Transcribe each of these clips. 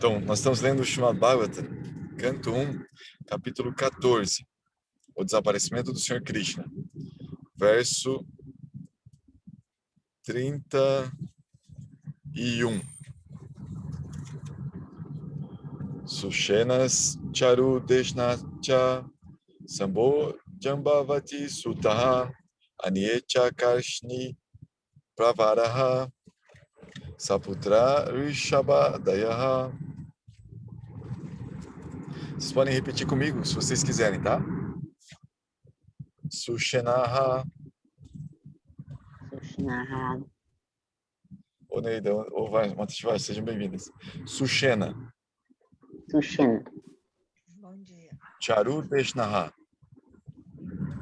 Então, nós estamos lendo o Srimad Bhagavatam, canto 1, capítulo 14, o desaparecimento do Senhor Krishna, verso 31. Sushenas charu deshnacha sambo jambavati sutaha aniecha karshni pravaraha saputra rishabha dayaha. Vocês podem repetir comigo, se vocês quiserem, tá? Sushenaha. Sushnaha. Oneida, ou Matishvai, sejam bem-vindas. Sushena. Sushena. Bom dia. Charu Deshnaha.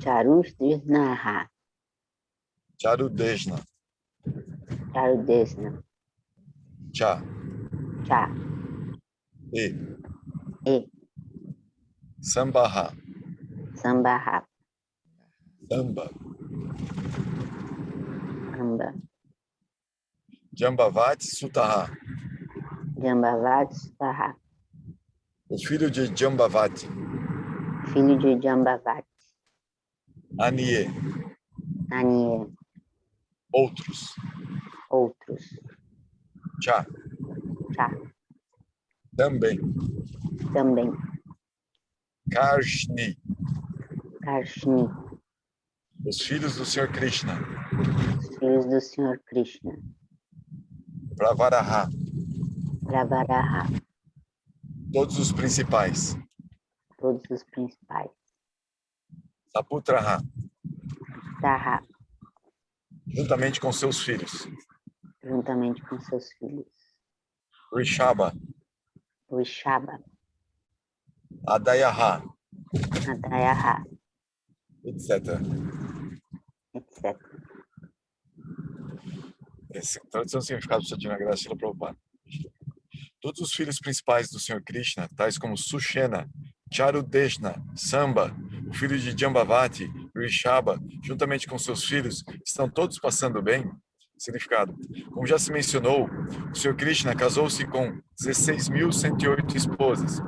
Charusdeshnaha. Charu Deshna. Charudesna. Cha. Cha. E. E. Sambaha. Sambaha. Samba. Amba. Jambavati Sutaha. Jambavati Sutaha. Os filhos de Jambavati. Filho de Jambavati. Anie. Anie. Outros. Outros. Cha. Cha. Também. Também. Karshni. Karshni. Os filhos do Senhor Krishna. Os filhos do Senhor Krishna. Pravaraha. Pravaraha. Todos os principais. Todos os principais. Saputraha. Taha. Juntamente com seus filhos. Juntamente com seus filhos. Rishabha. Vishaba. Adayaha. Adayaha. Etc. Etc. Essa tradução significado do Sadhguru Gracila Prabhupada. Todos os filhos principais do Senhor Krishna, tais como Sushena, Charudeshna, Samba, o filho de Jambavati, Rishabha, juntamente com seus filhos, estão todos passando bem? Significado. Como já se mencionou, o Senhor Krishna casou-se com 16.108 esposas,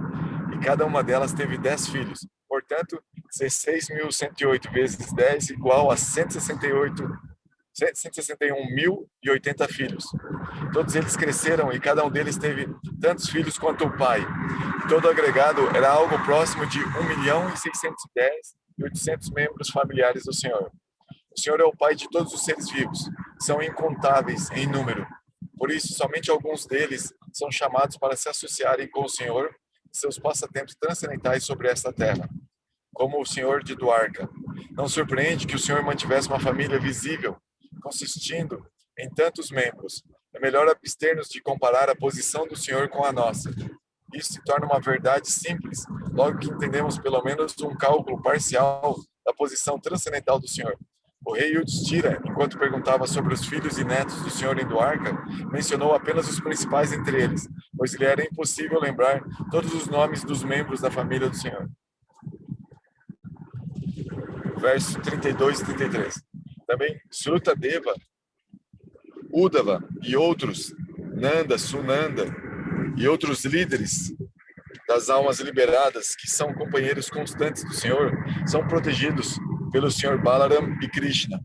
e cada uma delas teve 10 filhos. Portanto, 16.108 vezes 10 igual a 161.080 filhos. Todos eles cresceram e cada um deles teve tantos filhos quanto o pai. Todo agregado era algo próximo de 1.610.800 membros familiares do Senhor. O Senhor é o pai de todos os seres vivos. São incontáveis em número. Por isso, somente alguns deles são chamados para se associarem com o Senhor e seus passatempos transcendentais sobre esta terra, como o Senhor de Dwarka. Não surpreende que o Senhor mantivesse uma família visível, consistindo em tantos membros. É melhor abster-nos de comparar a posição do Senhor com a nossa. Isso se torna uma verdade simples, logo que entendemos pelo menos um cálculo parcial da posição transcendental do Senhor. O rei Yudhishthira, enquanto perguntava sobre os filhos e netos do Senhor em Dwarka, mencionou apenas os principais entre eles, pois lhe era impossível lembrar todos os nomes dos membros da família do Senhor. Verso 32 e 33. Também Srutadeva, Uddhava e outros, Nanda, Sunanda e outros líderes das almas liberadas, que são companheiros constantes do Senhor, são protegidos pelo Senhor Balaram e Krishna.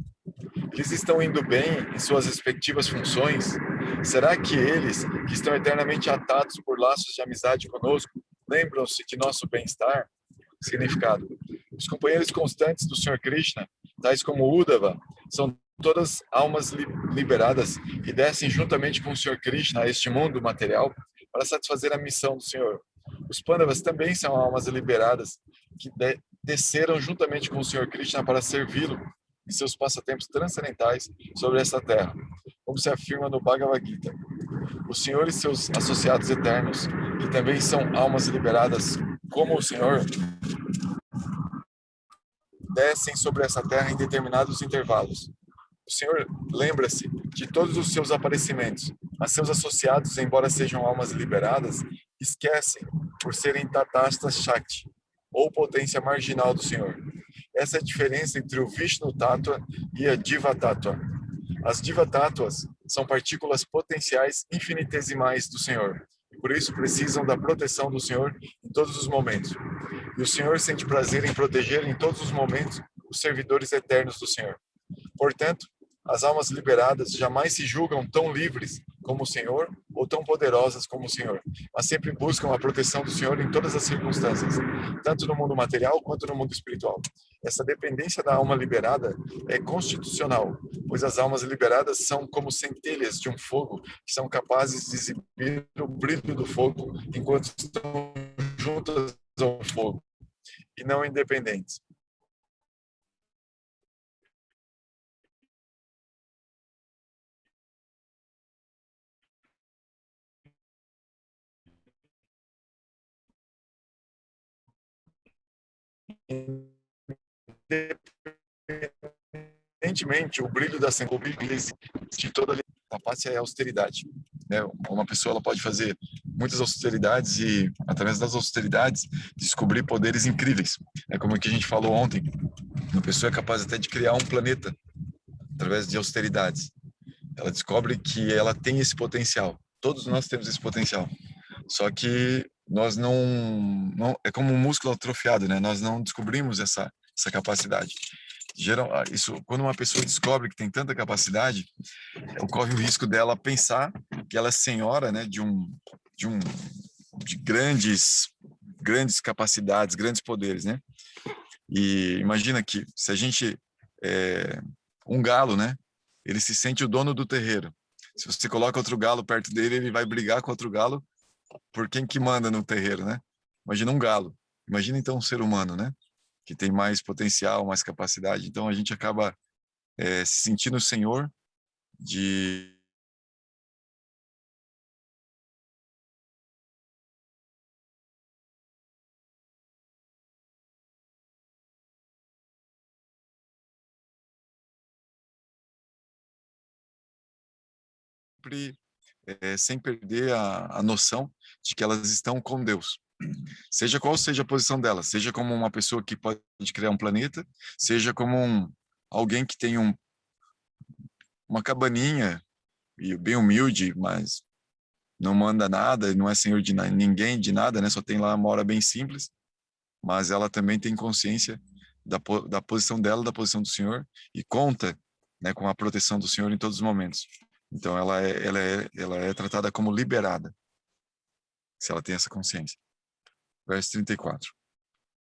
Eles estão indo bem em suas respectivas funções? Será que eles, que estão eternamente atados por laços de amizade conosco, lembram-se de nosso bem-estar? Significado. Os companheiros constantes do Senhor Krishna, tais como Uddhava, são todas almas liberadas e descem juntamente com o Senhor Krishna a este mundo material para satisfazer a missão do Senhor. Os Pandavas também são almas liberadas que desceram juntamente com o Senhor Krishna para servi-lo em seus passatempos transcendentais sobre esta terra, como se afirma no Bhagavad Gita. O Senhor e seus associados eternos, que também são almas liberadas como o Senhor, descem sobre essa terra em determinados intervalos. O Senhor lembra-se de todos os seus aparecimentos, mas seus associados, embora sejam almas liberadas, esquecem por serem Tatastas Shakti, ou potência marginal do Senhor. Essa é a diferença entre o Vishnu Tattva e a Diva Tattva. As Diva Tattvas são partículas potenciais infinitesimais do Senhor, e Por isso precisam da proteção do Senhor em todos os momentos. E o Senhor sente prazer em proteger em todos os momentos os servidores eternos do Senhor. Portanto, as almas liberadas jamais se julgam tão livres como o Senhor ou tão poderosas como o Senhor, mas sempre buscam a proteção do Senhor em todas as circunstâncias, tanto no mundo material quanto no mundo espiritual. Essa dependência da alma liberada é constitucional, pois as almas liberadas são como centelhas de um fogo que são capazes de exibir o brilho do fogo enquanto estão juntas ao fogo e não independentes. Evidentemente, o brilho da de toda a paz é a austeridade. Né? Uma pessoa ela pode fazer muitas austeridades e, através das austeridades, descobrir poderes incríveis. É como que a gente falou ontem, uma pessoa é capaz até de criar um planeta através de austeridades. Ela descobre que ela tem esse potencial. Todos nós temos esse potencial. Só que nós não é como um músculo atrofiado, né? Nós não descobrimos essa capacidade. Isso, quando uma pessoa descobre que tem tanta capacidade, ocorre o risco dela pensar que ela é senhora, né, de grandes capacidades, grandes poderes, né? E imagina que se a gente um galo, né? Ele se sente o dono do terreiro. Se você coloca outro galo perto dele, ele vai brigar com outro galo por quem que manda no terreiro, né? Imagina um galo. Imagina então um ser humano, né? Que tem mais potencial, mais capacidade. Então a gente acaba se sentindo senhor de sempre sem perder a noção de que elas estão com Deus. Seja qual seja a posição delas, seja como uma pessoa que pode criar um planeta, seja como alguém que tem uma cabaninha e bem humilde, mas não manda nada, não é senhor de ninguém, de nada, né? Só tem lá uma hora bem simples, mas ela também tem consciência da posição dela, da posição do Senhor e conta, né, com a proteção do Senhor em todos os momentos. Então ela é tratada como liberada, se ela tem essa consciência. Verso 34.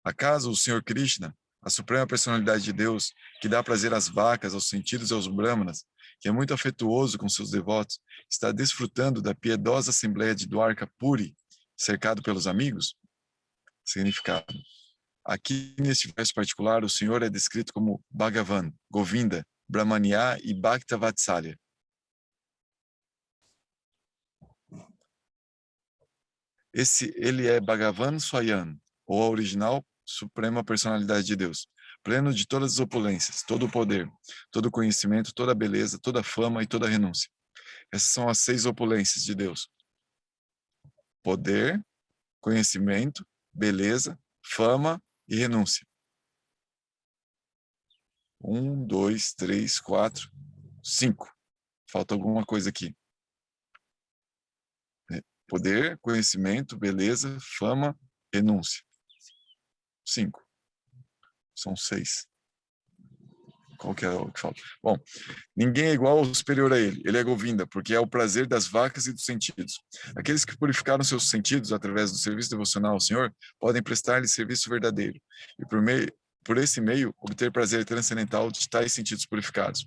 Acaso o Senhor Krishna, a suprema personalidade de Deus, que dá prazer às vacas, aos sentidos e aos brahmanas, que é muito afetuoso com seus devotos, está desfrutando da piedosa assembleia de Dwarka Puri, cercado pelos amigos? Significado. Aqui, neste verso particular, o Senhor é descrito como Bhagavan, Govinda, Brahmanya e Bhaktavatsarya. Ele é Bhagavan Swayam, ou a original suprema personalidade de Deus, pleno de todas as opulências, todo o poder, todo o conhecimento, toda a beleza, toda a fama e toda a renúncia. Essas são as 6 opulências de Deus: poder, conhecimento, beleza, fama e renúncia. 1, 2, 3, 4, 5. Falta alguma coisa aqui. Poder, conhecimento, beleza, fama, renúncia. 5. São 6. Qual que é o que falta? Bom, ninguém é igual ou superior a ele. Ele é Govinda, porque é o prazer das vacas e dos sentidos. Aqueles que purificaram seus sentidos através do serviço devocional ao Senhor podem prestar-lhe serviço verdadeiro. E por esse meio, obter prazer transcendental de tais sentidos purificados.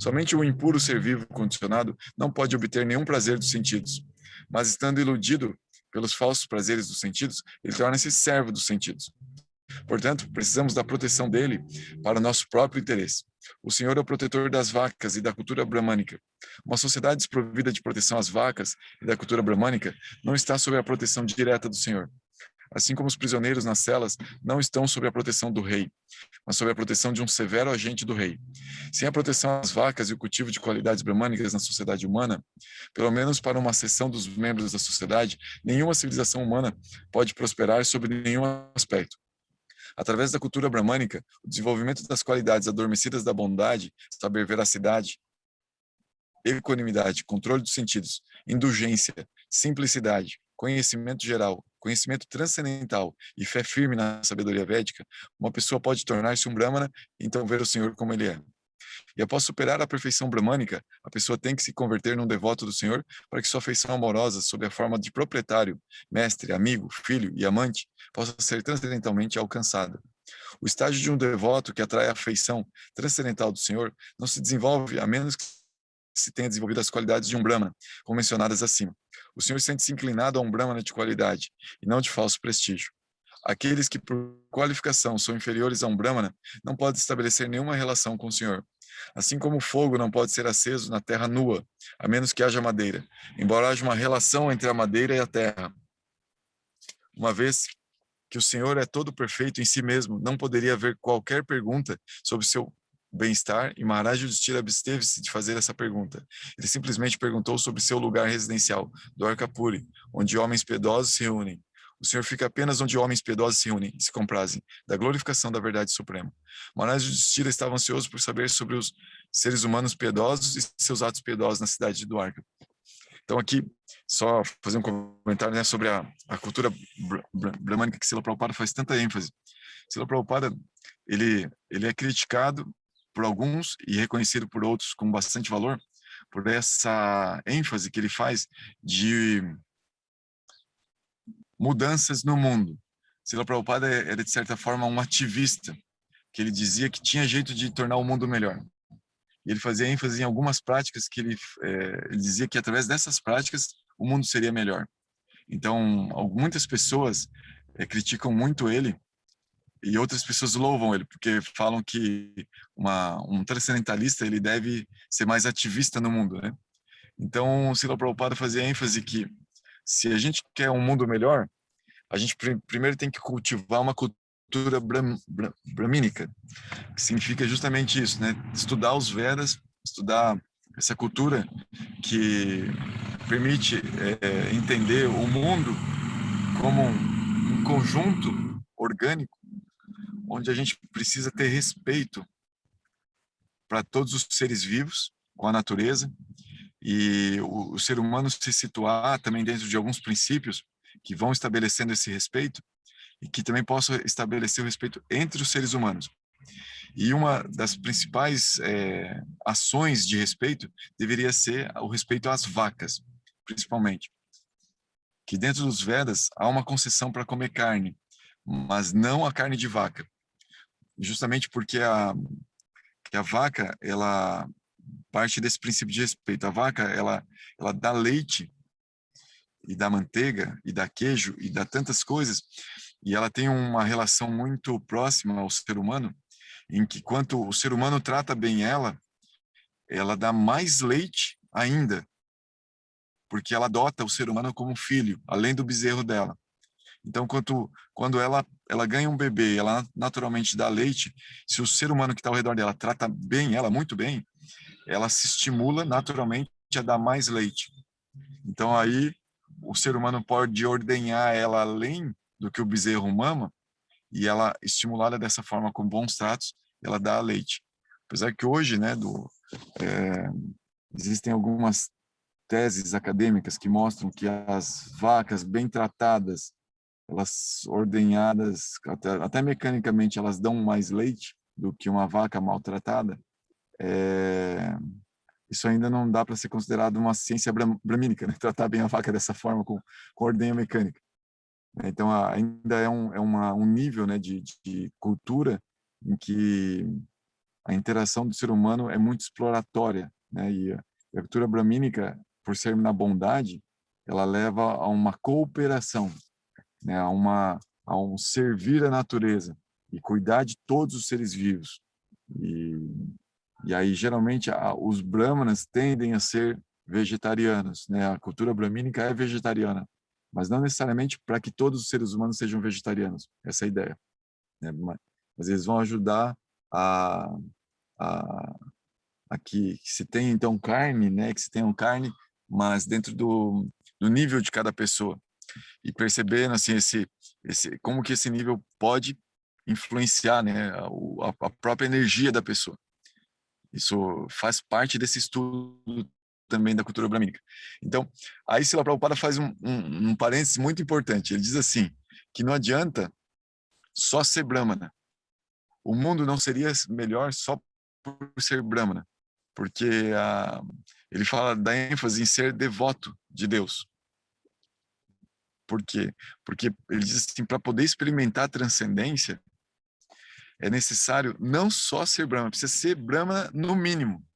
Somente o impuro ser vivo condicionado não pode obter nenhum prazer dos sentidos. Mas estando iludido pelos falsos prazeres dos sentidos, ele torna-se servo dos sentidos. Portanto, precisamos da proteção dele para o nosso próprio interesse. O Senhor é o protetor das vacas e da cultura bramânica. Uma sociedade desprovida de proteção às vacas e da cultura bramânica não está sob a proteção direta do Senhor. Assim como os prisioneiros nas celas não estão sob a proteção do rei, mas sob a proteção de um severo agente do rei. Sem a proteção às vacas e o cultivo de qualidades bramânicas na sociedade humana, pelo menos para uma seção dos membros da sociedade, nenhuma civilização humana pode prosperar sob nenhum aspecto. Através da cultura bramânica, o desenvolvimento das qualidades adormecidas da bondade, saber veracidade, equanimidade, controle dos sentidos, indulgência, simplicidade, conhecimento geral, conhecimento transcendental e fé firme na sabedoria védica, uma pessoa pode tornar-se um Brahmana e então ver o Senhor como ele é. E após superar a perfeição bramânica, a pessoa tem que se converter num devoto do Senhor para que sua afeição amorosa, sob a forma de proprietário, mestre, amigo, filho e amante, possa ser transcendentalmente alcançada. O estágio de um devoto que atrai a afeição transcendental do Senhor não se desenvolve a menos que se tenha desenvolvido as qualidades de um Brahmana, como mencionadas acima. O Senhor sente-se inclinado a um Brahmana de qualidade e não de falso prestígio. Aqueles que, por qualificação, são inferiores a um Brahmana não podem estabelecer nenhuma relação com o Senhor. Assim como o fogo não pode ser aceso na terra nua, a menos que haja madeira, embora haja uma relação entre a madeira e a terra. Uma vez que o Senhor é todo perfeito em si mesmo, não poderia haver qualquer pergunta sobre seu bem-estar, e Maharaj Yudhishthira absteve-se de fazer essa pergunta. Ele simplesmente perguntou sobre seu lugar residencial, Dwarkapuri, onde homens piedosos se reúnem. O Senhor fica apenas onde homens piedosos se unem e se comprazem, da glorificação da verdade suprema. Maharaj Yudhishthira estava ansioso por saber sobre os seres humanos piedosos e seus atos piedosos na cidade de Dwarka. Então aqui, só fazer um comentário, né, sobre a cultura brahmânica que Srila Prabhupada faz tanta ênfase. Srila Prabhupada, ele é criticado por alguns e reconhecido por outros com bastante valor, por essa ênfase que ele faz de mudanças no mundo. Srila Prabhupada era, de certa forma, um ativista, que ele dizia que tinha jeito de tornar o mundo melhor. E ele fazia ênfase em algumas práticas que ele dizia que através dessas práticas o mundo seria melhor. Então, muitas pessoas criticam muito ele e outras pessoas louvam ele, porque falam que um transcendentalista ele deve ser mais ativista no mundo, né? Então, o Srila Prabhupada fazia ênfase que se a gente quer um mundo melhor, a gente primeiro tem que cultivar uma cultura bramínica, que significa justamente isso, né? Estudar os Vedas, estudar essa cultura que permite entender o mundo como um conjunto orgânico, onde a gente precisa ter respeito para todos os seres vivos, com a natureza, e o ser humano se situar também dentro de alguns princípios que vão estabelecendo esse respeito e que também possam estabelecer o respeito entre os seres humanos. E uma das principais ações de respeito deveria ser o respeito às vacas, principalmente. Que dentro dos Vedas há uma concessão para comer carne, mas não a carne de vaca. Justamente porque que a vaca, ela parte desse princípio de respeito. A vaca, ela dá leite e dá manteiga e dá queijo e dá tantas coisas, e ela tem uma relação muito próxima ao ser humano, em que quanto o ser humano trata bem ela dá mais leite ainda, porque ela adota o ser humano como filho, além do bezerro dela. Então, quando ela ganha um bebê, ela naturalmente dá leite, se o ser humano que está ao redor dela trata bem ela, muito bem, ela se estimula naturalmente a dar mais leite. Então, aí, o ser humano pode ordenhar ela além do que o bezerro mama, e ela, estimulada dessa forma com bons tratos, ela dá leite. Apesar que hoje, né, existem algumas teses acadêmicas que mostram que as vacas bem tratadas, elas ordenhadas, até mecanicamente, elas dão mais leite do que uma vaca maltratada. Isso ainda não dá para ser considerado uma ciência bramínica, né? Tratar bem a vaca dessa forma, com ordenha mecânica. Então, ainda é um nível, né, de cultura em que a interação do ser humano é muito exploratória, né? E a cultura bramínica, por ser na bondade, ela leva a uma cooperação, né? A um servir a natureza e cuidar de todos os seres vivos. E aí, geralmente, os brahmanas tendem a ser vegetarianos, né? A cultura bramínica é vegetariana, mas não necessariamente para que todos os seres humanos sejam vegetarianos. Essa é a ideia, né? Mas eles vão ajudar a, a, a que se tenha, então, carne, né? Que se tenham carne, mas dentro do nível de cada pessoa. E percebendo, assim, como que esse nível pode influenciar, né? A própria energia da pessoa. Isso faz parte desse estudo também da cultura bramínica. Então, aí Srila Prabhupada faz um parênteses muito importante. Ele diz assim, que não adianta só ser brahmana. O mundo não seria melhor só por ser brahmana, porque ele fala da ênfase em ser devoto de Deus. Por quê? Porque ele diz assim, para poder experimentar a transcendência, é necessário não só ser brahmana, precisa ser brahmana no mínimo.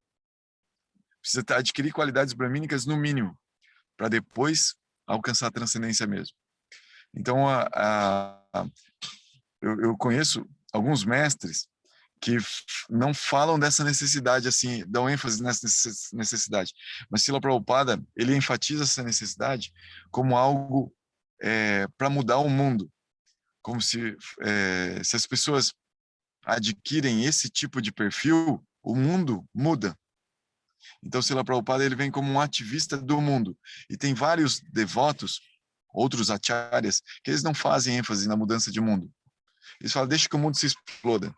Precisa adquirir qualidades brahmínicas no mínimo, para depois alcançar a transcendência mesmo. Então, eu conheço alguns mestres que não falam dessa necessidade, assim, dão ênfase nessa necessidade. Mas Srila Prabhupada, ele enfatiza essa necessidade como algo para mudar o mundo. Como se as pessoas adquirem esse tipo de perfil, o mundo muda. Então, Srila Prabhupada, ele vem como um ativista do mundo. E tem vários devotos, outros acharyas, que eles não fazem ênfase na mudança de mundo. Eles falam, deixa que o mundo se exploda.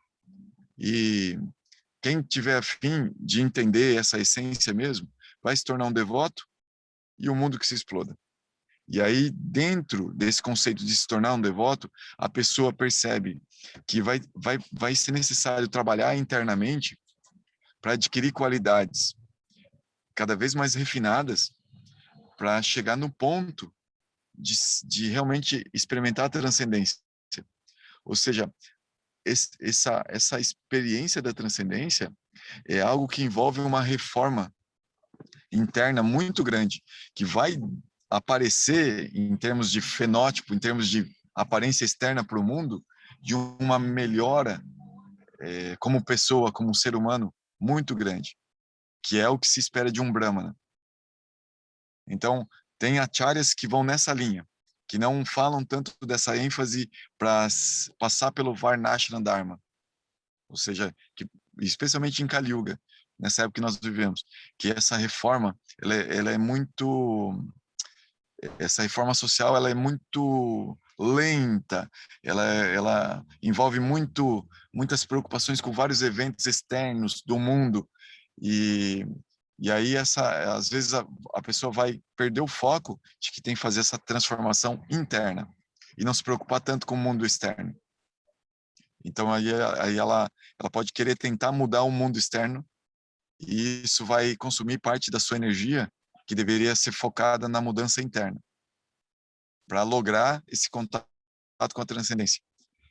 E quem tiver afim de entender essa essência mesmo, vai se tornar um devoto e o mundo que se exploda. E aí, dentro desse conceito de se tornar um devoto, a pessoa percebe que vai ser necessário trabalhar internamente para adquirir qualidades cada vez mais refinadas para chegar no ponto de realmente experimentar a transcendência. Ou seja, essa experiência da transcendência é algo que envolve uma reforma interna muito grande, que vai aparecer em termos de fenótipo, em termos de aparência externa para o mundo, de uma melhora como pessoa, como ser humano, muito grande, que é o que se espera de um Brahmana. Então, tem acharyas que vão nessa linha, que não falam tanto dessa ênfase para passar pelo Varnashram Dharma, ou seja, que, especialmente em Kali Yuga, nessa época que nós vivemos, que essa reforma, ela é muito, essa reforma social, ela é muito lenta, ela envolve muitas preocupações com vários eventos externos do mundo, e aí às vezes a pessoa vai perder o foco de que tem que fazer essa transformação interna e não se preocupar tanto com o mundo externo. Então aí ela pode querer tentar mudar o mundo externo e isso vai consumir parte da sua energia que deveria ser focada na mudança interna para lograr esse contato com a transcendência,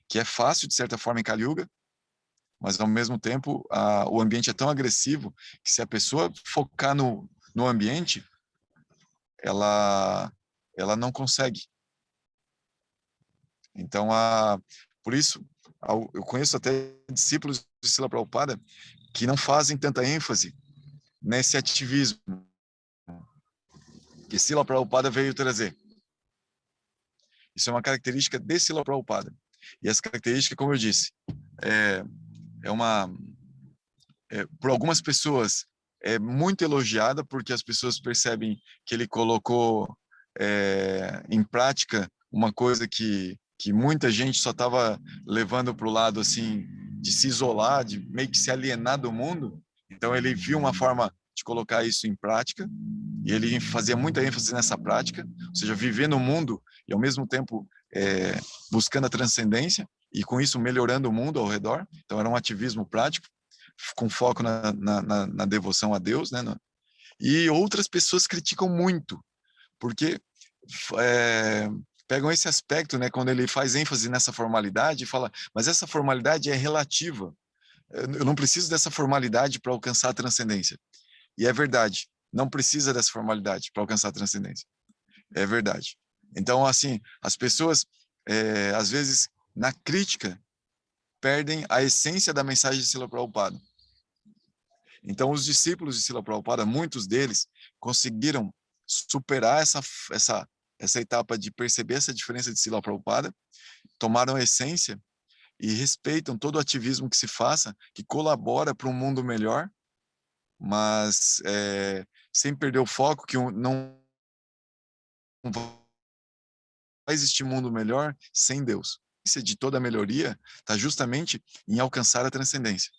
que é fácil de certa forma em Kali Yuga, mas ao mesmo tempo o ambiente é tão agressivo que se a pessoa focar no ambiente, ela não consegue. Então, por isso, eu conheço até discípulos de Srila Prabhupada que não fazem tanta ênfase nesse ativismo que Srila Prabhupada veio trazer. Isso é uma característica de Srila Prabhupada. E essa característica, como eu disse, por algumas pessoas é muito elogiada, porque as pessoas percebem que ele colocou em prática uma coisa que muita gente só estava levando para o lado assim de se isolar, de meio que se alienar do mundo. Então ele viu uma forma de colocar isso em prática e ele fazia muita ênfase nessa prática, ou seja, viver no mundo e ao mesmo tempo buscando a transcendência e com isso melhorando o mundo ao redor. Então era um ativismo prático com foco na devoção a Deus, né? E outras pessoas criticam muito, porque pegam esse aspecto, né, quando ele faz ênfase nessa formalidade e fala, mas essa formalidade é relativa, eu não preciso dessa formalidade para alcançar a transcendência. E é verdade, não precisa dessa formalidade para alcançar a transcendência. É verdade. Então, assim, as pessoas, às vezes, na crítica, perdem a essência da mensagem de Srila Prabhupada. Então, os discípulos de Srila Prabhupada, muitos deles, conseguiram superar essa etapa de perceber essa diferença de Srila Prabhupada, tomaram a essência e respeitam todo o ativismo que se faça, que colabora para um mundo melhor, mas sem perder o foco que não vai existir mundo melhor sem Deus. A essência de toda a melhoria está justamente em alcançar a transcendência.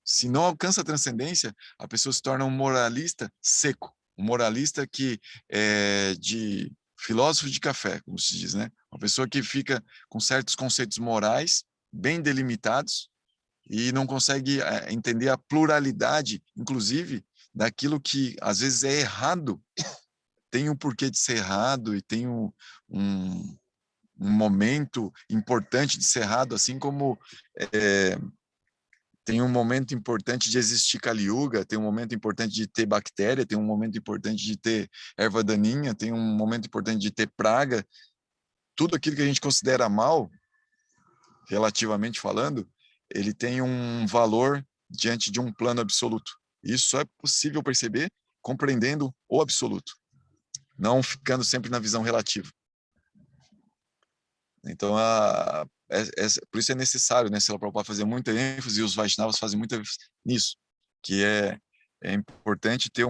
Se não alcança a transcendência, a pessoa se torna um moralista seco, um moralista que é de filósofo de café, como se diz, né? Uma pessoa que fica com certos conceitos morais bem delimitados e não consegue entender a pluralidade, inclusive, daquilo que às vezes é errado, tem um porquê de ser errado e tem um momento importante de ser errado, assim como tem um momento importante de existir Kali Yuga, tem um momento importante de ter bactéria, tem um momento importante de ter erva daninha, tem um momento importante de ter praga. Tudo aquilo que a gente considera mal, relativamente falando, ele tem um valor diante de um plano absoluto. Isso só é possível perceber compreendendo o absoluto, não ficando sempre na visão relativa. Então, por isso é necessário, né, Srila Prabhupada fazer muita ênfase, e os Vaishnavas fazem muita ênfase nisso, que é importante ter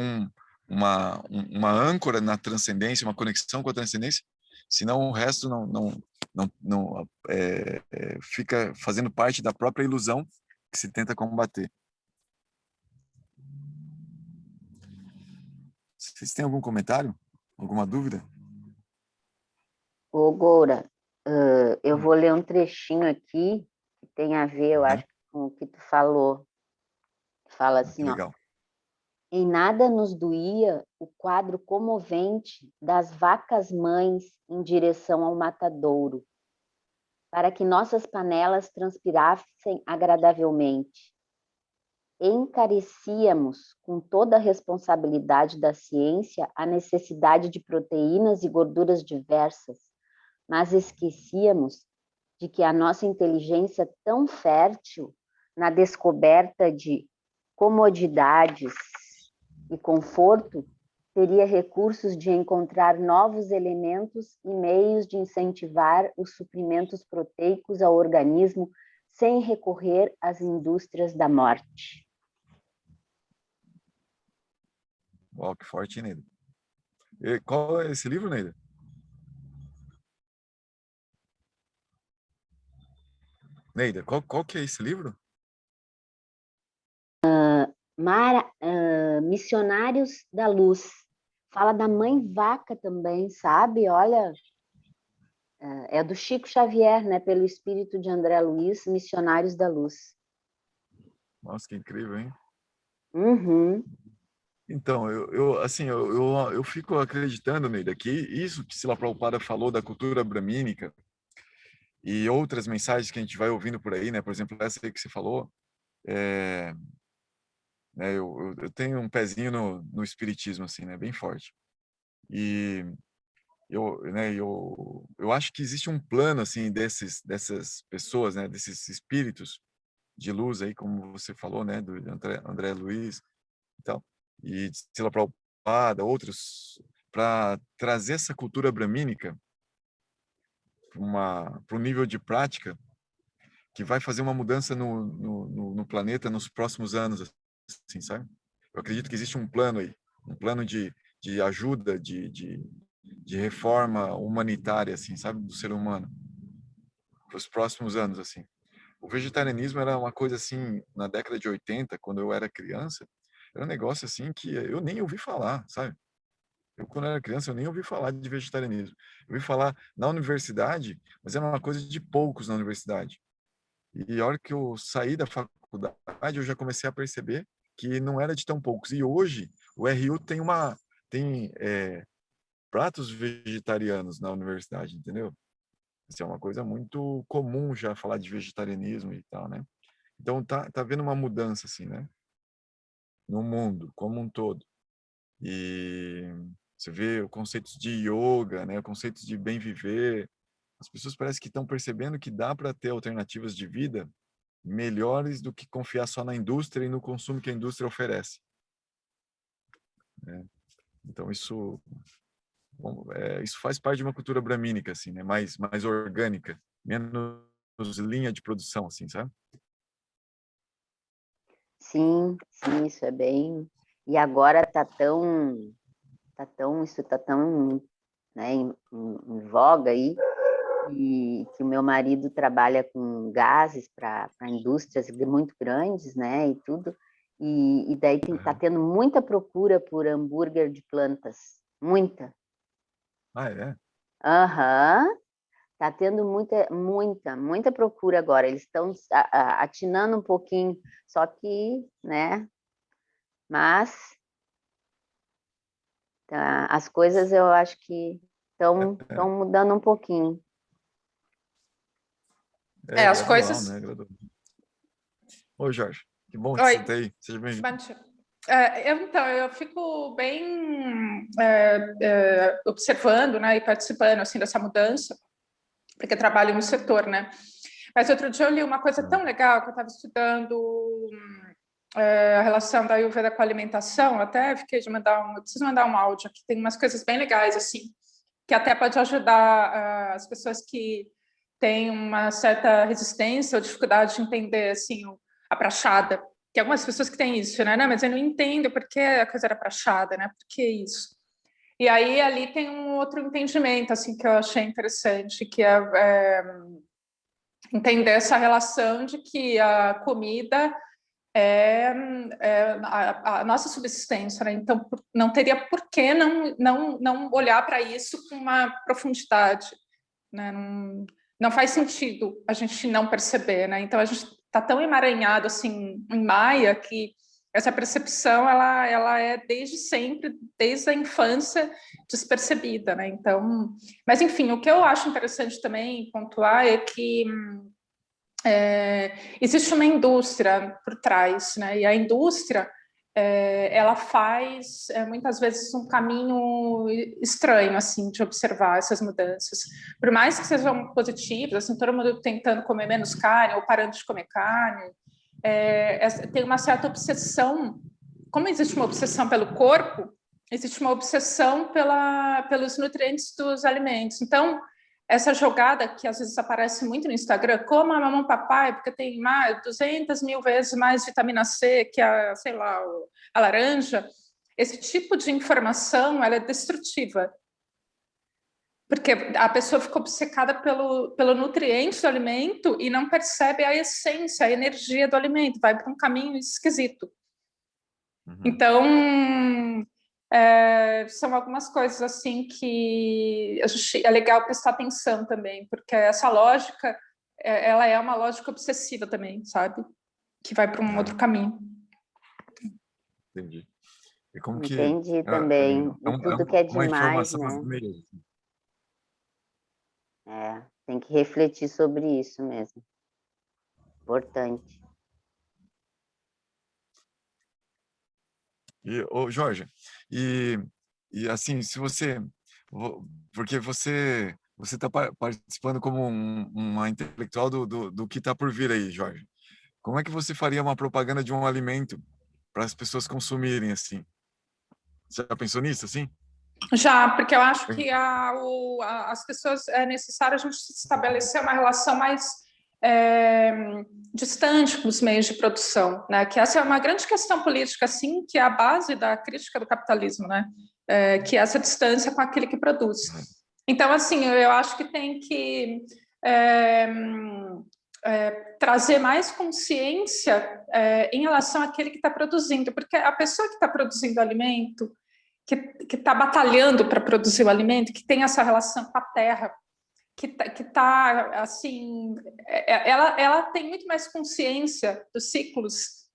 uma âncora na transcendência, uma conexão com a transcendência, senão o resto não fica fazendo parte da própria ilusão que se tenta combater. Vocês têm algum comentário? Alguma dúvida? Ô, Goura, eu vou ler um trechinho aqui que tem a ver, eu acho, com o que tu falou. Fala Que assim, ó. legal. Em nada nos doía o quadro comovente das vacas mães em direção ao matadouro, para que nossas panelas transpirassem agradavelmente. Encarecíamos, com toda a responsabilidade da ciência, a necessidade de proteínas e gorduras diversas, mas esquecíamos de que a nossa inteligência tão fértil na descoberta de comodidades e conforto teria recursos de encontrar novos elementos e meios de incentivar os suprimentos proteicos ao organismo sem recorrer às indústrias da morte. Uau, que forte, Neida. E qual é esse livro, Neida? Neida, qual que é esse livro? Missionários da Luz. Fala da mãe vaca também, sabe? Olha, é do Chico Xavier, né? Pelo espírito de André Luiz, Missionários da Luz. Nossa, que incrível, hein? Uhum. Então, eu fico acreditando, Neida, que isso que Srila Prabhupada falou da cultura bramínica e outras mensagens que a gente vai ouvindo por aí, né? Por exemplo, essa aí que você falou, né? Eu tenho um pezinho no espiritismo, assim, né? Bem forte. E eu acho que existe um plano, assim, dessas pessoas, né? Desses espíritos de luz aí, como você falou, né? Do André Luiz e tal, e de Srila Prabhupada, outros, para trazer essa cultura bramínica para um nível de prática que vai fazer uma mudança no planeta nos próximos anos, assim, sabe? Eu acredito que existe um plano aí, um plano de ajuda, de reforma humanitária, assim, sabe, do ser humano, para os próximos anos, assim. O vegetarianismo era uma coisa assim, na década de 80, quando eu era criança, era um negócio assim que eu nem ouvi falar, sabe? Eu, quando era criança, eu nem ouvi falar de vegetarianismo. Eu ouvi falar na universidade, mas era uma coisa de poucos na universidade. E a hora que eu saí da faculdade, eu já comecei a perceber que não era de tão poucos. E hoje, o RU tem pratos vegetarianos na universidade, entendeu? Isso é uma coisa muito comum já falar de vegetarianismo e tal, né? Então tá havendo uma mudança assim, né? No mundo como um todo. E você vê o conceito de yoga, né? O conceito de bem viver. As pessoas parecem que estão percebendo que dá para ter alternativas de vida melhores do que confiar só na indústria e no consumo que a indústria oferece, né? Então isso faz parte de uma cultura bramínica, assim, né? Mais orgânica, menos linha de produção, assim, sabe? Sim, sim, isso é bem. E agora isso tá tão, né, em voga aí, e que o meu marido trabalha com gases para indústrias muito grandes, né, e tudo. E daí tá tendo muita procura por hambúrguer de plantas. Muita. Ah, é? Aham. Tá tendo muita procura agora. Eles estão atinando um pouquinho, só que, né? Mas tá, as coisas eu acho que estão mudando um pouquinho. É As gradual, coisas. né? Gradual. Oi, Jorge. Que bom que Oi. você está aí. Seja bem-vindo. Eu fico bem observando, né, e participando assim dessa mudança, porque trabalho no setor, né? Mas outro dia eu li uma coisa tão legal que eu estava estudando a relação da Ayurveda com a alimentação. Até fiquei de preciso mandar um áudio aqui. Tem umas coisas bem legais assim, que até pode ajudar as pessoas que têm uma certa resistência ou dificuldade de entender assim a prachada. Tem algumas pessoas que têm isso, né? Não, mas eu não entendo por que a coisa era prachada, né? Por que isso? E aí ali tem um outro entendimento assim que eu achei interessante, que é entender essa relação de que a comida é a nossa subsistência, né? Então não teria por que não olhar para isso com uma profundidade, né? Não faz sentido a gente não perceber, né? Então a gente está tão emaranhado assim em Maia que essa percepção ela é desde sempre, desde a infância, despercebida, né? Então, mas enfim, o que eu acho interessante também pontuar é que existe uma indústria por trás, né? E a indústria ela faz muitas vezes um caminho estranho assim de observar essas mudanças, por mais que sejam positivas, assim, todo mundo tentando comer menos carne ou parando de comer carne, tem uma certa obsessão. Como existe uma obsessão pelo corpo, existe uma obsessão pelos nutrientes dos alimentos. Então essa jogada que às vezes aparece muito no Instagram, coma a mamão papai, porque tem 200 mil vezes mais vitamina C que sei lá, a laranja. Esse tipo de informação ela é destrutiva, porque a pessoa fica obcecada pelo nutriente do alimento e não percebe a essência, a energia do alimento, vai para um caminho esquisito. Uhum. Então, são algumas coisas assim que é legal prestar atenção também, porque essa lógica ela é uma lógica obsessiva também, sabe? Que vai para um outro caminho. Entendi. E como que Entendi também. E tudo que é uma demais, informação né? meio. Tem que refletir sobre isso mesmo. Importante. E, Jorge, e assim, se você, porque você está participando como uma intelectual do que está por vir aí, Jorge. Como é que você faria uma propaganda de um alimento para as pessoas consumirem assim? Você já pensou nisso assim? Já, porque eu acho que as pessoas é necessário a gente estabelecer uma relação mais distante com os meios de produção, né? Que essa é uma grande questão política, assim, que é a base da crítica do capitalismo, né? Que é essa distância com aquele que produz. Então, assim, eu acho que tem que trazer mais consciência em relação àquele que está produzindo, porque a pessoa que está produzindo alimento, que está batalhando para produzir o alimento, que tem essa relação com a terra, que tá assim, ela tem muito mais consciência dos ciclos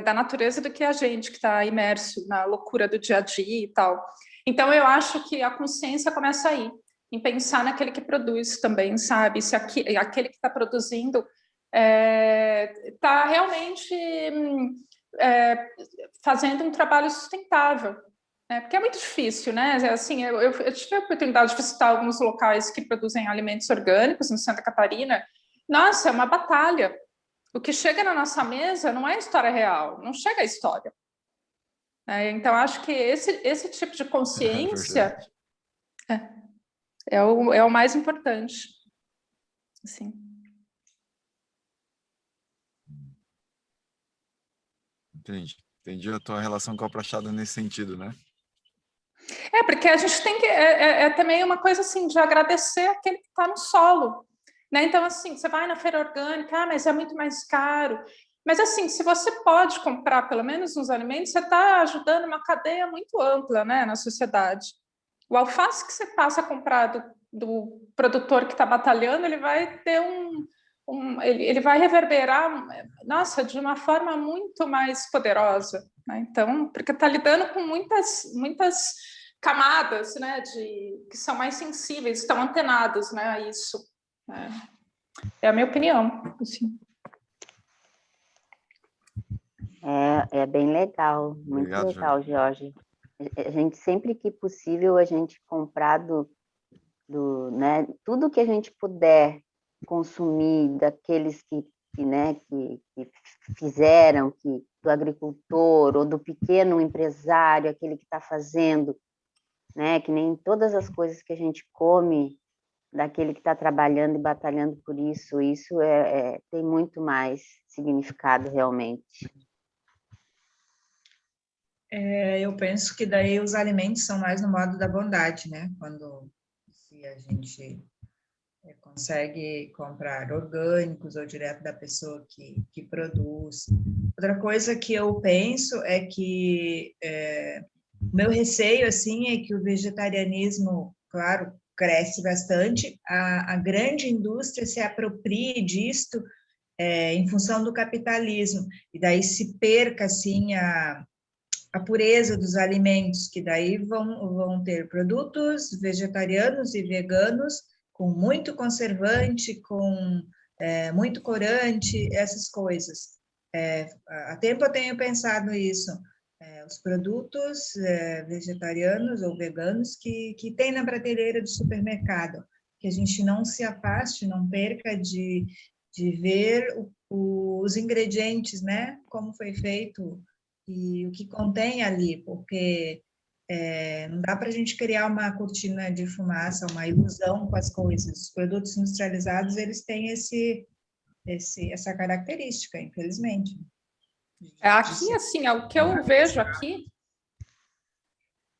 da natureza do que a gente que está imerso na loucura do dia a dia e tal. Então eu acho que a consciência começa aí, em pensar naquele que produz também, sabe? Se aquele que está produzindo está realmente fazendo um trabalho sustentável. Porque é muito difícil, né? Assim, eu tive a oportunidade de visitar alguns locais que produzem alimentos orgânicos em Santa Catarina. Nossa, é uma batalha. O que chega na nossa mesa não é história real, não chega a história. Então, acho que esse tipo de consciência é o mais importante. Assim. Entendi a tua relação com a prachada nesse sentido, né? Porque a gente tem que também uma coisa assim de agradecer aquele que está no solo, né? Então assim, você vai na feira orgânica, mas é muito mais caro. Mas, assim, se você pode comprar pelo menos uns alimentos, você está ajudando uma cadeia muito ampla, né, na sociedade. O alface que você passa a comprar do produtor que está batalhando, ele vai ter ele vai reverberar, nossa, de uma forma muito mais poderosa, né? Então, porque está lidando com muitas camadas, né, que são mais sensíveis, estão antenadas, né, a isso. Né? É a minha opinião, assim. É bem legal, muito Obrigado, legal, Jorge. A gente, sempre que possível, a gente comprar né, tudo que a gente puder consumir daqueles né, que fizeram, do agricultor ou do pequeno empresário, aquele que está fazendo, né, que nem todas as coisas que a gente come, daquele que está trabalhando e batalhando por isso, tem muito mais significado realmente. Eu penso que daí os alimentos são mais no modo da bondade, né? Se a gente consegue comprar orgânicos ou direto da pessoa que produz. Outra coisa que eu penso é que meu receio, assim, é que o vegetarianismo, claro, cresce bastante, a grande indústria se aproprie disto em função do capitalismo, e daí se perca, assim, a pureza dos alimentos, que daí vão ter produtos vegetarianos e veganos com muito conservante, com muito corante, essas coisas. Há tempo eu tenho pensado isso. Os produtos vegetarianos ou veganos que tem na prateleira do supermercado, que a gente não se afaste, não perca de ver os ingredientes, né? Como foi feito e o que contém ali, porque não dá para a gente criar uma cortina de fumaça, uma ilusão com as coisas. Os produtos industrializados, eles têm essa característica, infelizmente. Aqui, assim, o que eu vejo aqui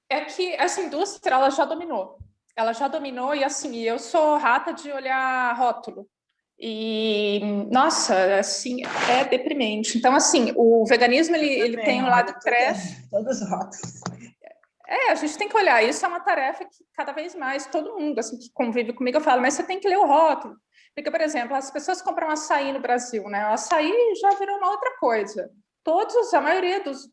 é que essa indústria ela já dominou. Ela já dominou e, assim, eu sou rata de olhar rótulo. E, nossa, assim, é deprimente. Então, assim, o veganismo, ele tem um lado trash. Todos os rótulos. A gente tem que olhar. Isso é uma tarefa que, cada vez mais, todo mundo, assim, que convive comigo, eu falo, mas você tem que ler o rótulo. Porque, por exemplo, as pessoas compram açaí no Brasil, né? O açaí já virou uma outra coisa. A maioria dos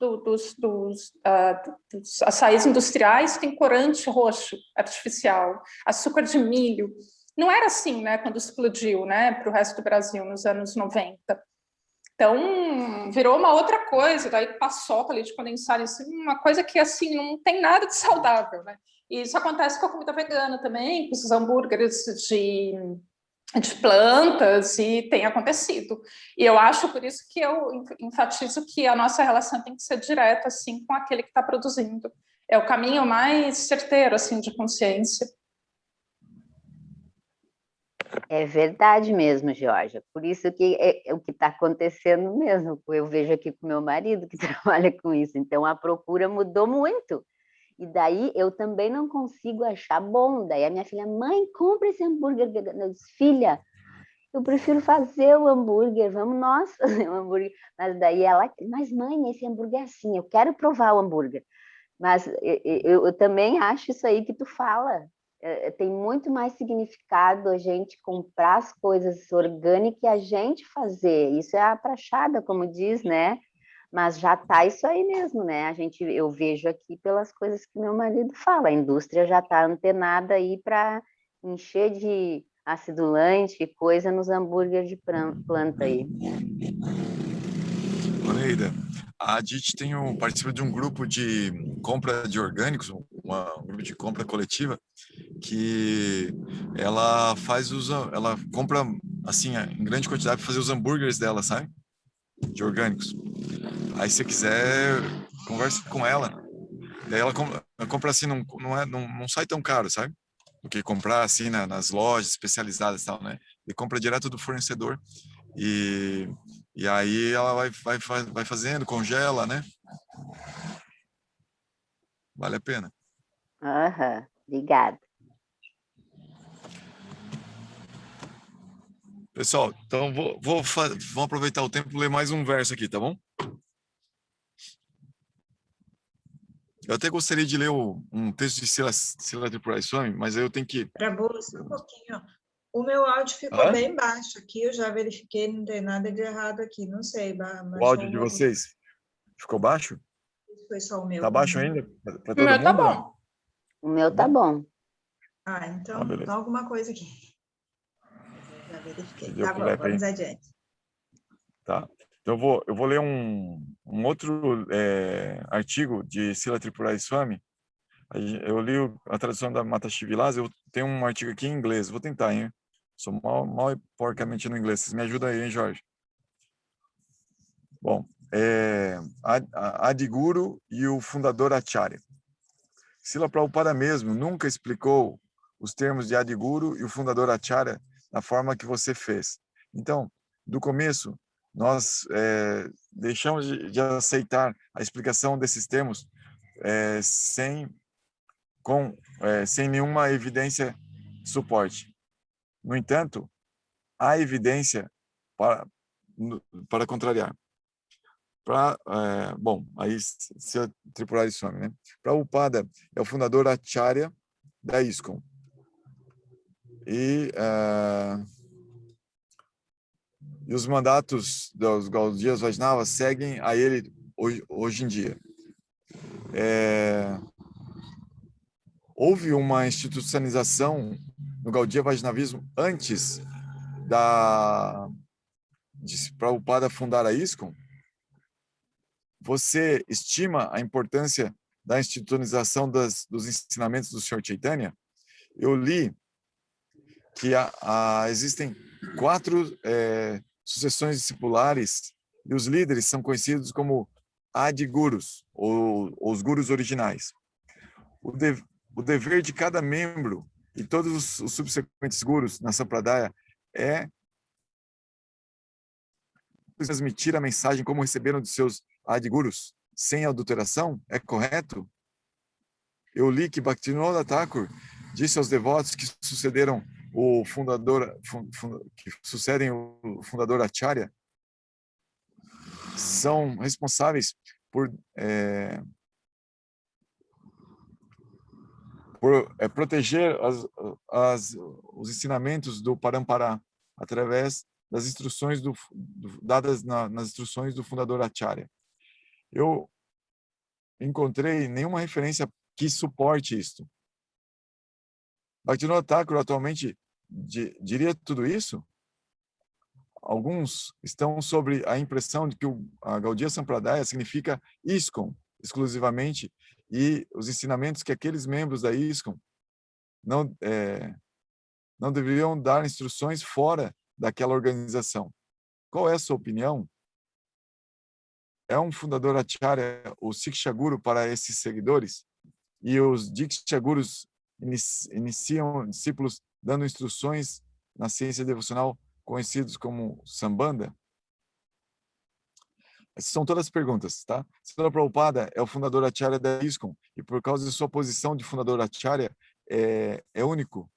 açaís industriais tem corante roxo artificial, açúcar de milho. Não era assim, né, quando explodiu, né, para o resto do Brasil nos anos 90. Então, virou uma outra coisa, daí paçoca, leite condensado, assim, uma coisa que, assim, não tem nada de saudável, né? E isso acontece com a comida vegana também, com os hambúrgueres de plantas, e tem acontecido. E eu acho, por isso que eu enfatizo que a nossa relação tem que ser direta, assim, com aquele que está produzindo. É o caminho mais certeiro, assim, de consciência. É verdade mesmo, Georgia. Por isso que é o que está acontecendo mesmo. Eu vejo aqui com meu marido que trabalha com isso. Então a procura mudou muito. E daí eu também não consigo achar bom. Daí a minha filha, mãe, compra esse hambúrguer vegano. Eu disse, filha, eu prefiro fazer o hambúrguer, vamos nós fazer o hambúrguer. Mas daí ela, mas mãe, esse hambúrguer é assim, eu quero provar o hambúrguer. Mas eu também acho isso aí que tu fala. Tem muito mais significado a gente comprar as coisas orgânicas e a gente fazer. Isso é a prachada, como diz, né? Mas já tá isso aí mesmo, né? Eu vejo aqui pelas coisas que meu marido fala. A indústria já está antenada aí para encher de acidulante e coisa nos hambúrgueres de planta aí. Neida, a DIT participa de um grupo de compra de orgânicos, um grupo de compra coletiva, que ela ela compra assim em grande quantidade para fazer os hambúrgueres dela, sabe? De orgânicos. Aí se você quiser, converse com ela. Daí ela compra assim, não sai tão caro, sabe? Do que comprar assim nas lojas especializadas e tal, né? E compra direto do fornecedor. E aí ela vai fazendo, congela, né? Vale a pena. Obrigada. Pessoal, então vamos aproveitar o tempo e ler mais um verso aqui, tá bom? Eu até gostaria de ler um texto de Sila Tripurari Swami, mas aí eu tenho que... Prabhu, só um pouquinho. O meu áudio ficou bem baixo aqui, eu já verifiquei, não tem nada de errado aqui, não sei, O áudio de vocês ficou baixo? Foi só o meu. Tá baixo ainda para O todo meu mundo? tá bom. O meu tá bom. Ah, então, beleza. tá alguma coisa aqui. Eu já verifiquei. Deu Tá pro bom, Lepe aí. vamos adiante. Tá. Então eu vou ler um outro artigo de Sila Tripurari Swami. Eu li a tradução da Matashi Vilasa, eu tenho um artigo aqui em inglês, vou tentar, hein? Sou mal e porcamente no inglês, vocês me ajudam aí, hein, Jorge? Bom, Adiguru e o fundador Acharya. Srila Prabhupada mesmo nunca explicou os termos de Adiguru e o fundador Acharya da forma que você fez. Então, do começo, nós deixamos de aceitar a explicação desses termos sem nenhuma evidência de suporte. No entanto, há evidência para contrariar. Bom, aí se Tripurari Swami, né? Prabhupada é o fundador Acharya da ISKCON. E os mandatos dos Gaudiyas Vaishnavas seguem a ele hoje em dia. Houve uma institucionalização no Gaudiya Vaishnavismo antes de Prabhupada fundar a ISKCON? Você estima a importância da institucionalização dos ensinamentos do Sr. Chaitanya? Eu li que existem 4 sucessões discipulares e os líderes são conhecidos como Adigurus, ou os gurus originais. O dever de cada membro e todos os subsequentes gurus na Sampradaya é transmitir a mensagem como receberam de seus Adigurus, sem adulteração? É correto? Eu li que Bhaktivinoda Thakur disse aos devotos que sucederam o fundador, que sucedem o fundador Acharya, são responsáveis por proteger os ensinamentos do Parampara através das instruções dadas nas instruções do fundador Acharya. Eu encontrei nenhuma referência que suporte isto. Bhaktivinoda Thakur atualmente diria tudo isso? Alguns estão sobre a impressão de que a Gaudiya Sampradaya significa ISKCON exclusivamente e os ensinamentos que aqueles membros da ISKCON não deveriam dar instruções fora daquela organização. Qual é a sua opinião? É um fundador Acharya o Siksha Guru para esses seguidores? E os Diksha Gurus iniciam discípulos dando instruções na ciência devocional conhecidos como Sambandha? Essas são todas as perguntas, tá? Srila Prabhupada é o fundador Acharya da ISKCON e por causa de sua posição de fundador Acharya é único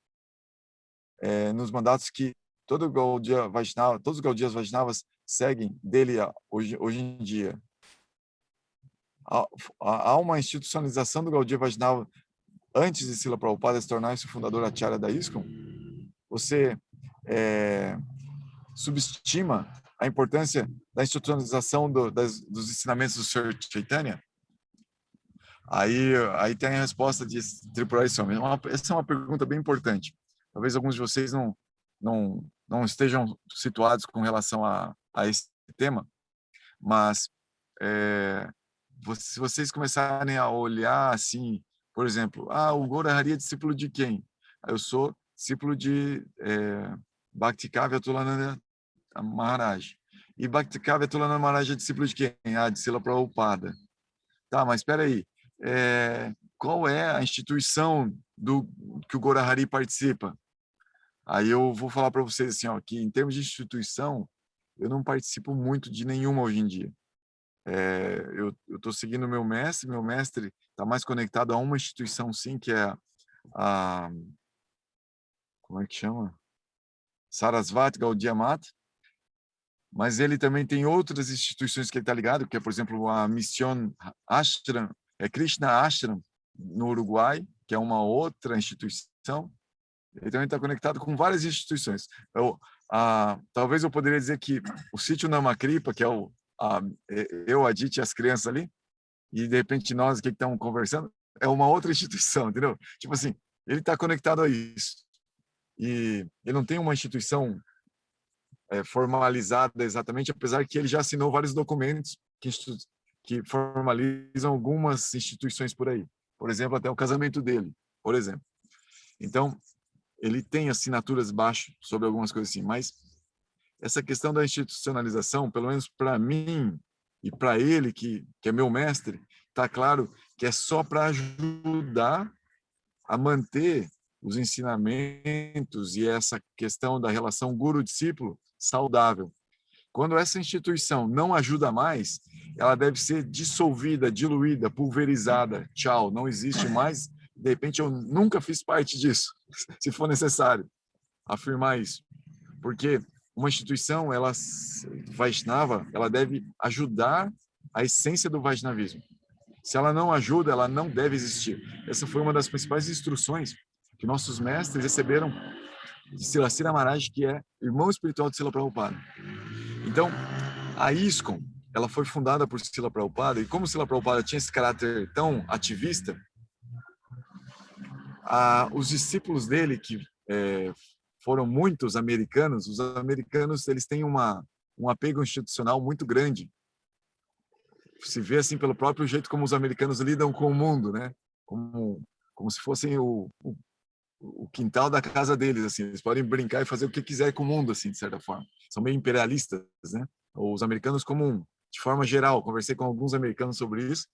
nos mandatos que todos os Gaudiyas Vaishnavas seguem dele hoje em dia. Há uma institucionalização do Gaudiya Vaishnava antes de Srila Prabhupada se tornar-se o fundador Acharya da ISKCON? Você subestima a importância da institucionalização dos ensinamentos do Sr. Chaitanya? Aí tem a resposta de Tripurari Swami. Essa é uma pergunta bem importante. Talvez alguns de vocês não estejam situados com relação a esse tema, mas se vocês começarem a olhar assim, por exemplo, o Gaura Hari é discípulo de quem? Eu sou discípulo de Bhakti Kavya Tulananda Maharaj. E Bhakti Kavya Tulananda Maharaj é discípulo de quem? De Srila Prabhupada. Tá, mas espera aí. Qual é a instituição que o Gaura Hari participa? Aí eu vou falar para vocês assim, que em termos de instituição, eu não participo muito de nenhuma hoje em dia. Eu estou seguindo meu mestre está mais conectado a uma instituição, sim, que é como é que chama? Sarasvati Gaudiya Math, mas ele também tem outras instituições que ele está ligado, que é, por exemplo, a Mission Ashram, Krishna Ashram, no Uruguai, que é uma outra instituição. Ele também está conectado com várias instituições. Talvez eu poderia dizer que o sítio Namakripa, que é eu, a Dite e as crianças ali, e de repente nós que estamos conversando, é uma outra instituição, entendeu? Tipo assim, ele está conectado a isso. E ele não tem uma instituição formalizada exatamente, apesar que ele já assinou vários documentos que formalizam algumas instituições por aí. Por exemplo, até o casamento dele, por exemplo. Então, ele tem assinaturas baixo sobre algumas coisas assim, mas essa questão da institucionalização, pelo menos para mim e para ele, que é meu mestre, está claro que é só para ajudar a manter os ensinamentos e essa questão da relação guru-discípulo saudável. Quando essa instituição não ajuda mais, ela deve ser dissolvida, diluída, pulverizada. Tchau, não existe mais. De repente, eu nunca fiz parte disso, se for necessário afirmar isso. Porque uma instituição, Vaishnava, ela deve ajudar a essência do Vaishnavismo. Se ela não ajuda, ela não deve existir. Essa foi uma das principais instruções que nossos mestres receberam de Silasira Maharaj, que é irmão espiritual de Srila Prabhupada. Então, a ISKCON, ela foi fundada por Srila Prabhupada, e como Srila Prabhupada tinha esse caráter tão ativista, os discípulos dele, que foram muitos americanos, os americanos eles têm um apego institucional muito grande. Se vê assim pelo próprio jeito como os americanos lidam com o mundo, né? Como se fossem o quintal da casa deles, assim. Eles podem brincar e fazer o que quiser com o mundo, assim, de certa forma. São meio imperialistas, né? Os americanos de forma geral. Conversei com alguns americanos sobre isso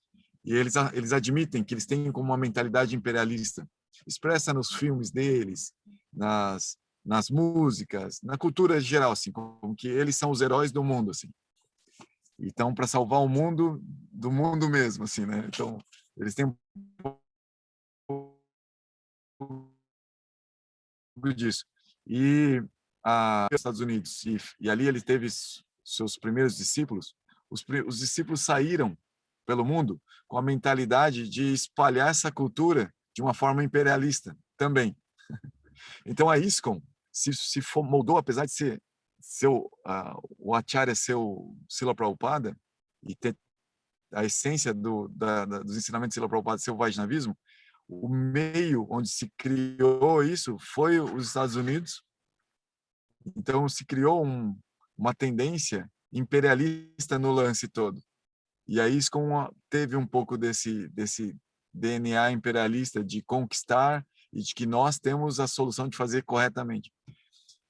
e eles admitem que eles têm como uma mentalidade imperialista. Expressa nos filmes deles, nas músicas, na cultura geral, assim, como que eles são os heróis do mundo, assim. Então, para salvar o mundo do mundo mesmo, assim, né? Então, eles têm disso. E os Estados Unidos, e ali ele teve seus primeiros discípulos. Os discípulos saíram pelo mundo com a mentalidade de espalhar essa cultura de uma forma imperialista também. Então, a ISKCON se moldou, apesar de ser o Acharya ser o Srila Prabhupada e ter a essência dos ensinamentos de Srila Prabhupada ser o Vaishnavismo, o meio onde se criou isso foi os Estados Unidos. Então, se criou uma tendência imperialista no lance todo. E a ISKCON teve um pouco desse DNA imperialista de conquistar e de que nós temos a solução de fazer corretamente.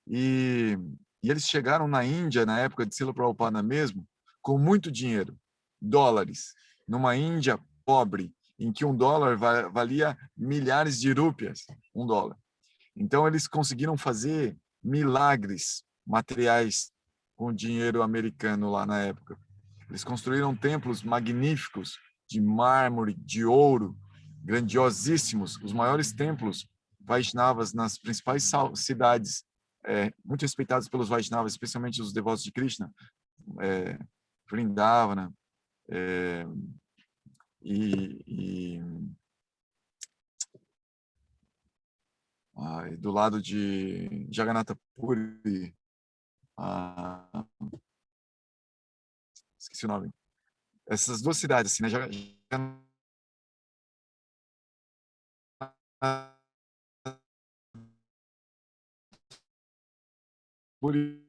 E eles chegaram na Índia, na época de Srila Prabhupada mesmo, com muito dinheiro, dólares, numa Índia pobre, em que $1 valia milhares de rúpias, $1. Então, eles conseguiram fazer milagres materiais com dinheiro americano lá na época. Eles construíram templos magníficos, de mármore, de ouro, grandiosíssimos, os maiores templos Vaishnavas nas principais cidades, muito respeitados pelos Vaishnavas, especialmente os devotos de Krishna, Vrindavana, do lado de Jagannatha Puri, esqueci o nome. Essas duas cidades, assim, né? Puri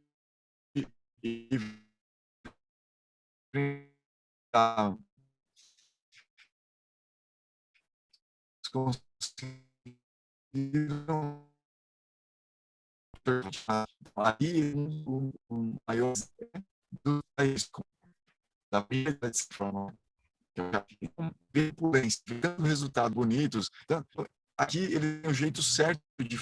e conseguiram aí um maior do país da vida dessa forma, ficando resultados bonitos. Então, aqui ele tem um jeito certo de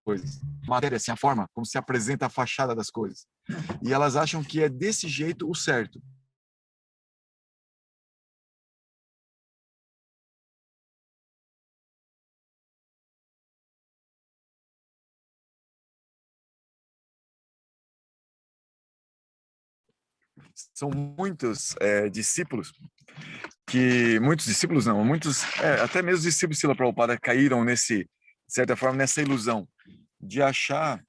coisas. Matéria, assim, a forma como se apresenta a fachada das coisas. E elas acham que é desse jeito o certo. são muitos discípulos muitos discípulos não, até mesmo discípulos de Srila Prabhupada caíram de certa forma, nessa ilusão de achar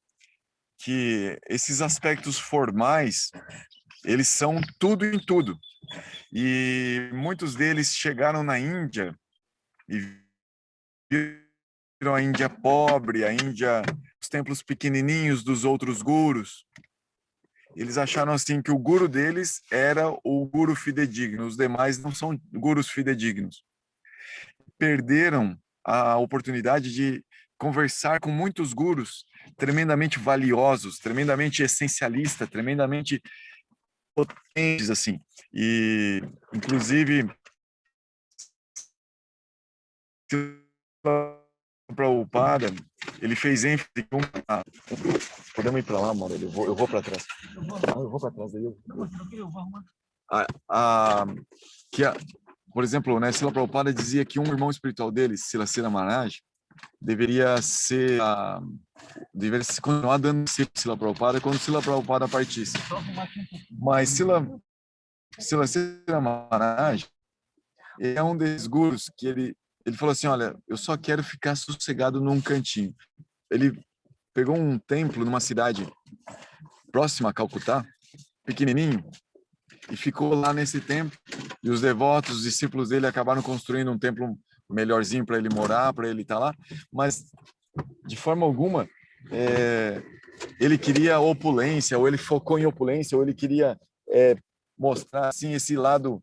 que esses aspectos formais, eles são tudo em tudo. E muitos deles chegaram na Índia e viram a Índia pobre, a Índia, os templos pequenininhos dos outros gurus. Eles acharam assim que o guru deles era o guru fidedigno, os demais não são gurus fidedignos. Perderam a oportunidade de conversar com muitos gurus tremendamente valiosos, tremendamente essencialistas, tremendamente potentes, assim. E, inclusive, Prabhupada, ele fez ênfase podemos ir para lá, amor? Eu vou para trás. Eu vou para trás daí. Por exemplo, né, Srila Prabhupada dizia que um irmão espiritual dele, Silasira Maharaj, deveria continuar dando Srila Prabhupada quando Srila Prabhupada partisse. Mas Silasira Maharaj é um desses gurus que ele falou assim, olha, eu só quero ficar sossegado num cantinho. Ele pegou um templo numa cidade próxima a Calcutá, pequenininho, e ficou lá nesse templo. E os devotos, os discípulos dele acabaram construindo um templo melhorzinho para ele morar, para ele estar lá. Mas, de forma alguma, ele queria opulência, ou ele focou em opulência, ou ele queria mostrar assim, esse lado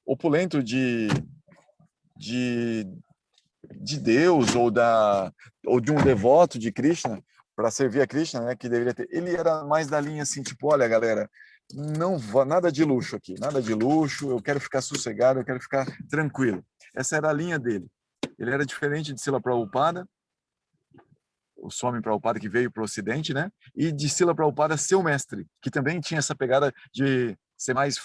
opulento de Deus ou de um devoto de Krishna para servir a Krishna, né, que deveria ter. Ele era mais da linha assim, tipo, olha, galera, não nada de luxo aqui, nada de luxo, eu quero ficar sossegado, eu quero ficar tranquilo. Essa era a linha dele. Ele era diferente de Srila Prabhupada, o Swami Prabhupada que veio para o Ocidente, né, e de Srila Prabhupada, seu mestre, que também tinha essa pegada de ser mais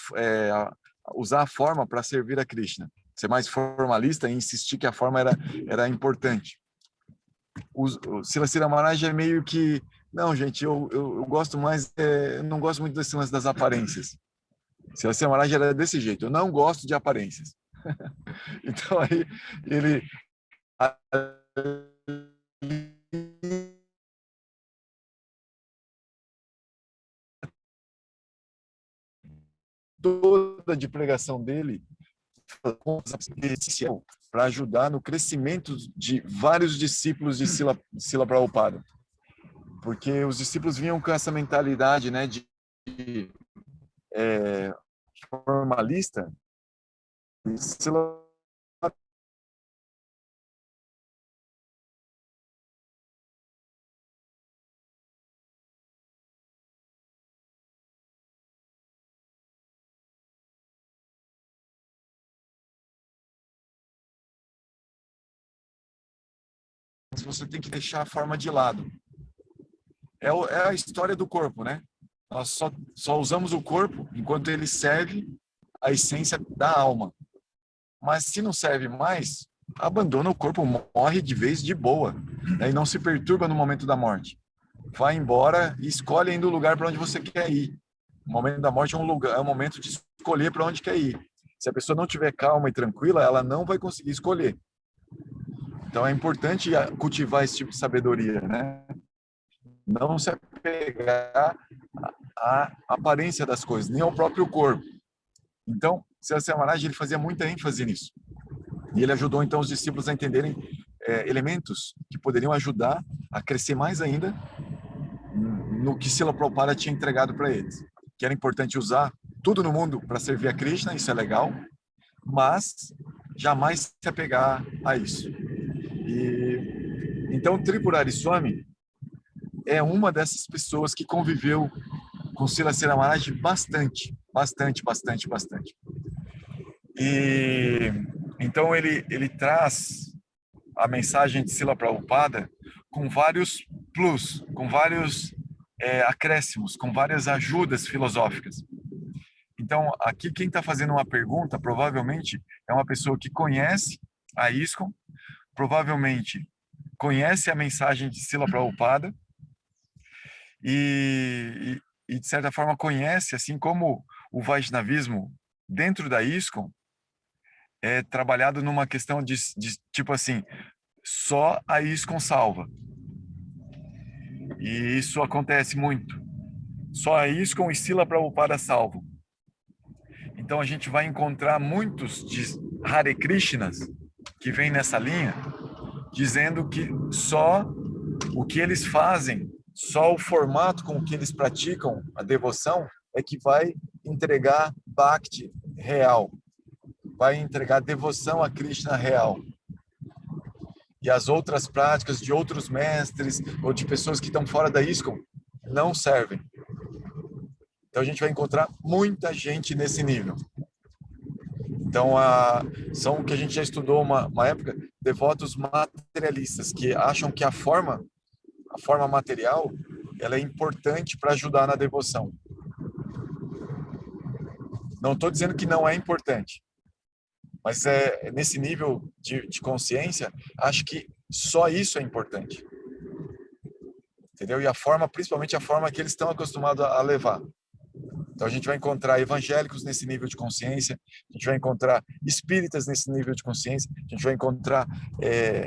usar a forma para servir a Krishna, ser mais formalista e insistir que a forma era importante. O Silasira Maharaj é meio que, não, gente, eu gosto mais, eu não gosto muito desse lance das aparências. Silasira Maharaj era desse jeito, eu não gosto de aparências. Então aí ele toda de pregação dele para ajudar no crescimento de vários discípulos de Srila Prabhupada. Porque os discípulos vinham com essa mentalidade, né, de formalista. Você tem que deixar a forma de lado. É a história do corpo, né? Nós só usamos o corpo enquanto ele serve a essência da alma. Mas se não serve mais, abandona o corpo, morre de vez de boa, né? E não se perturba no momento da morte. Vai embora e escolhe ainda o lugar para onde você quer ir. O momento da morte é um momento de escolher para onde quer ir. Se a pessoa não tiver calma e tranquila, ela não vai conseguir escolher. Então é importante cultivar esse tipo de sabedoria, né? Não se apegar à aparência das coisas, nem ao próprio corpo. Então, Silasira Maharaj, ele fazia muita ênfase nisso. E ele ajudou, então, os discípulos a entenderem elementos que poderiam ajudar a crescer mais ainda no que Srila Prabhupada tinha entregado para eles. Que era importante usar tudo no mundo para servir a Krishna, isso é legal, mas jamais se apegar a isso. Então, Tripurari Swami é uma dessas pessoas que conviveu com Silasira Maharaj bastante. E então ele traz a mensagem de Srila Prabhupada com vários plus, com vários acréscimos, com várias ajudas filosóficas. Então, aqui quem está fazendo uma pergunta provavelmente é uma pessoa que conhece a ISKCON, provavelmente conhece a mensagem de Srila Prabhupada e e de certa forma conhece, assim como o Vaishnavismo dentro da ISKCON é trabalhado numa questão de tipo assim, só a ISKCON salva. E isso acontece muito. Só a ISKCON e Srila Prabhupada salvam. Então a gente vai encontrar muitos de Hare Krishnas que vêm nessa linha, dizendo que só o que eles fazem, só o formato com que eles praticam a devoção é que vai entregar Bhakti real, vai entregar devoção a Krishna real. E as outras práticas de outros mestres ou de pessoas que estão fora da ISKCON não servem. Então a gente vai encontrar muita gente nesse nível. Então, são o que a gente já estudou uma época, devotos materialistas, que acham que a forma material, ela é importante para ajudar na devoção. Não estou dizendo que não é importante, mas nesse nível de consciência, acho que só isso é importante. Entendeu? E principalmente a forma que eles estão acostumados a levar. Então, a gente vai encontrar evangélicos nesse nível de consciência, a gente vai encontrar espíritas nesse nível de consciência, a gente vai encontrar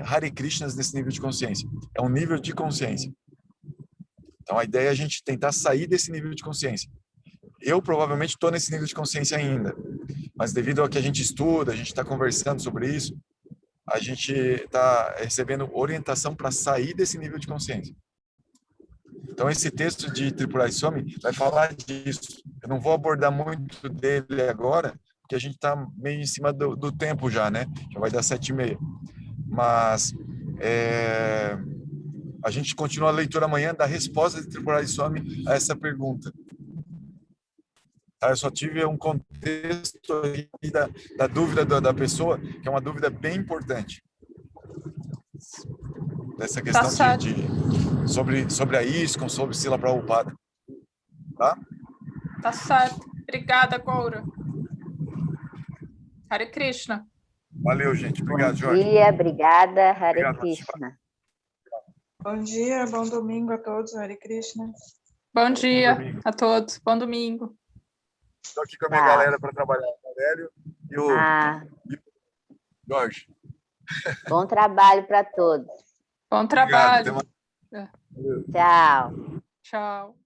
Hare Krishnas nesse nível de consciência. É um nível de consciência. Então, a ideia é a gente tentar sair desse nível de consciência. Eu, provavelmente, estou nesse nível de consciência ainda, mas devido ao que a gente estuda, a gente está conversando sobre isso, a gente está recebendo orientação para sair desse nível de consciência. Então, esse texto de Tripurari Swami vai falar disso. Eu não vou abordar muito dele agora, porque a gente está meio em cima do tempo já, né? Já vai dar 7h30. Mas a gente continua a leitura amanhã da resposta de Tripurari Swami a essa pergunta. Tá? Eu só tive um contexto aí da dúvida da pessoa, que é uma dúvida bem importante. Dessa questão sobre a ISKCON, sobre Srila Prabhupada. Tá? Tá certo. Obrigada, Goura. Hare Krishna. Valeu, gente. Obrigado, Bom Jorge. dia, obrigada, Hare Obrigado, Krishna. Bom dia, bom domingo a todos, Hare Krishna. Bom dia a todos. Bom domingo. Estou aqui com a minha galera para trabalhar. O Aurélio e o Jorge. Bom trabalho para todos. Bom trabalho. Obrigado, Tchau. Tchau.